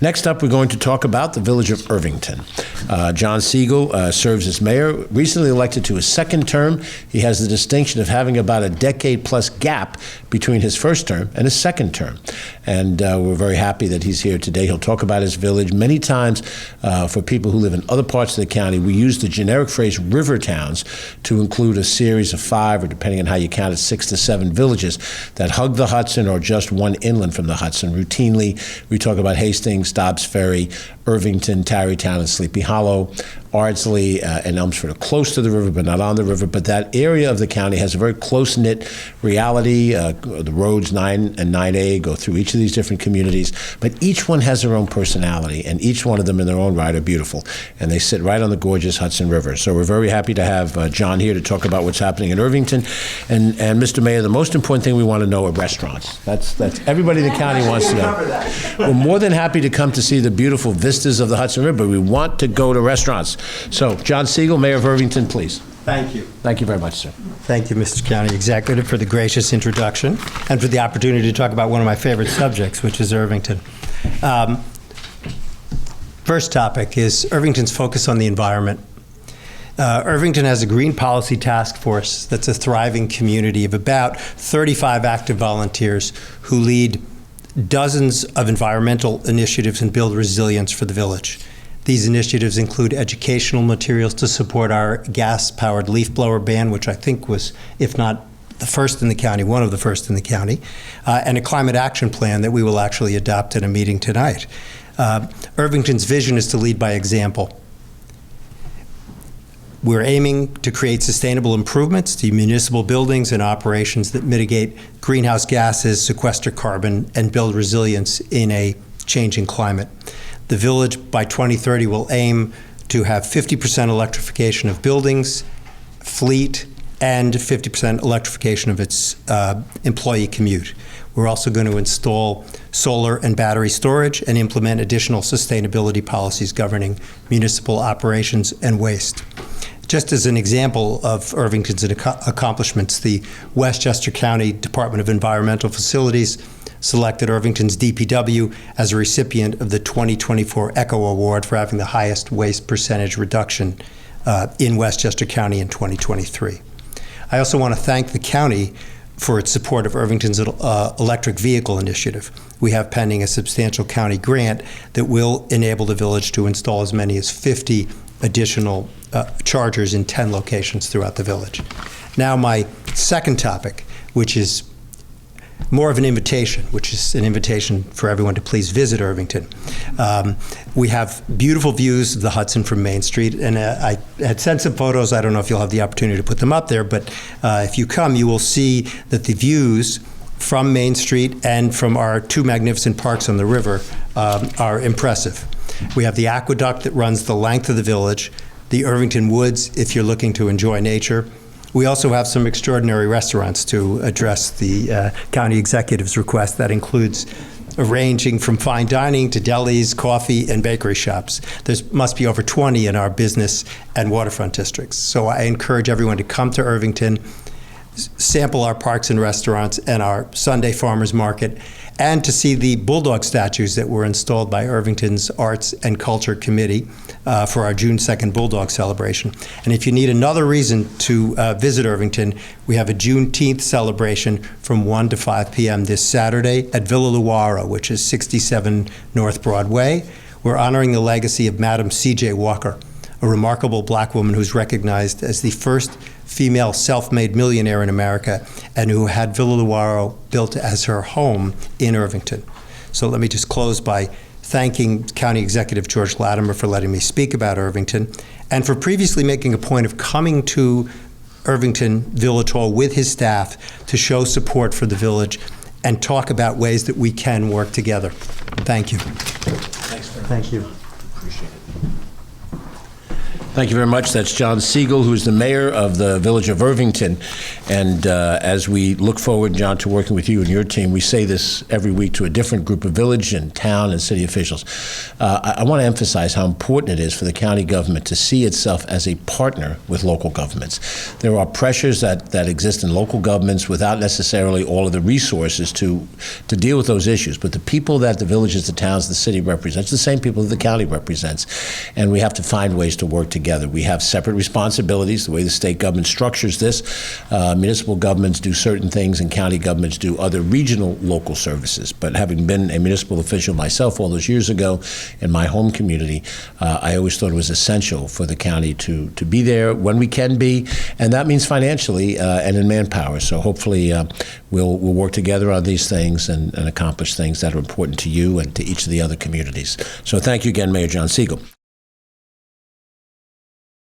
Next up, we're going to talk about the village of Irvington. John Siegel serves as mayor, recently elected to his second term. He has the distinction of having about a decade-plus gap between his first term and his second term. And we're very happy that he's here today. He'll talk about his village. Many times, for people who live in other parts of the county, we use the generic phrase river towns to include a series of 5, or depending on how you count it, 6 to 7 villages that hug the Hudson or just one inland from the Hudson. Routinely, we talk about Hastings, Dobbs Ferry, Irvington, Tarrytown, and Sleepy Hollow. Ardsley and Elmsford are close to the river, but not on the river. But that area of the county has a very close-knit reality. The roads 9 and 9A go through each of these different communities, but each one has their own personality, and each one of them in their own right are beautiful. And they sit right on the gorgeous Hudson River. So we're very happy to have John here to talk about what's happening in Irvington. And Mr. Mayor, the most important thing we want to know are restaurants. That's everybody in the county wants to know. We're more than happy to come to see the beautiful vistas of the Hudson River, but we want to go to restaurants. So, John Siegel, Mayor of Irvington, please. Thank you. Thank you very much, sir. Thank you, Mr. County Executive, for the gracious introduction and for the opportunity to talk about one of my favorite subjects, which is Irvington. First topic is Irvington's focus on the environment. Irvington has a green policy task force that's a thriving community of about 35 active volunteers who lead dozens of environmental initiatives and build resilience for the village. These initiatives include educational materials to support our gas-powered leaf blower ban, which I think was, if not the first in the county, one of the first in the county, and a climate action plan that we will actually adopt in a meeting tonight. Irvington's vision is to lead by example. We're aiming to create sustainable improvements to municipal buildings and operations that mitigate greenhouse gases, sequester carbon, and build resilience in a changing climate. The village by 2030 will aim to have 50% electrification of buildings, fleet, and 50% electrification of its employee commute. We're also going to install solar and battery storage and implement additional sustainability policies governing municipal operations and waste. Just as an example of Irvington's accomplishments, the Westchester County Department of Environmental Facilities selected Irvington's DPW as a recipient of the 2024 ECHO Award for having the highest waste percentage reduction in Westchester County in 2023. I also want to thank the county for its support of Irvington's electric vehicle initiative. We have pending a substantial county grant that will enable the village to install as many as 50 additional chargers in 10 locations throughout the village. Now my second topic, which is more of an invitation, which is an invitation for everyone to please visit Irvington. We have beautiful views of the Hudson from Main Street, and I had sent some photos. I don't know if you'll have the opportunity to put them up there, but if you come, you will see that the views from Main Street and from our 2 magnificent parks on the river are impressive. We have the aqueduct that runs the length of the village, the Irvington Woods, if you're looking to enjoy nature. We also have some extraordinary restaurants to address the county executive's request. That includes ranging from fine dining to delis, coffee, and bakery shops. There must be over 20 in our business and waterfront districts. So I encourage everyone to come to Irvington, sample our parks and restaurants and our Sunday farmers market, and to see the bulldog statues that were installed by Irvington's Arts and Culture Committee for our June 2nd Bulldog celebration. And if you need another reason to visit Irvington, we have a Juneteenth celebration from 1 to 5 p.m. this Saturday at Villa Luara, which is 67 North Broadway. We're honoring the legacy of Madam C.J. Walker, a remarkable black woman who's recognized as the first female self-made millionaire in America and who had Villa Luaro built as her home in Irvington. So let me just close by thanking County Executive George Latimer for letting me speak about Irvington and for previously making a point of coming to Irvington Village Hall with his staff to show support for the village and talk about ways that we can work together. Thank you. Thanks very much. Thank you. Appreciate it. Thank you very much. That's John Siegel, who's the mayor of the village of Irvington. And as we look forward, John, to working with you and your team, we say this every week to a different group of village and town and city officials. I want to emphasize how important it is for the county government to see itself as a partner with local governments. There are pressures that exist in local governments without necessarily all of the resources to deal with those issues. But the people that the villages, the towns, the city represents, the same people that the county represents. And we have to find ways to work together. We have separate responsibilities, the way the state government structures this. Municipal governments do certain things and county governments do other regional local services. But having been a municipal official myself all those years ago in my home community, I always thought it was essential for the county to be there when we can be, and that means financially and in manpower. So hopefully we'll work together on these things and accomplish things that are important to you and to each of the other communities. So thank you again, Mayor John Siegel.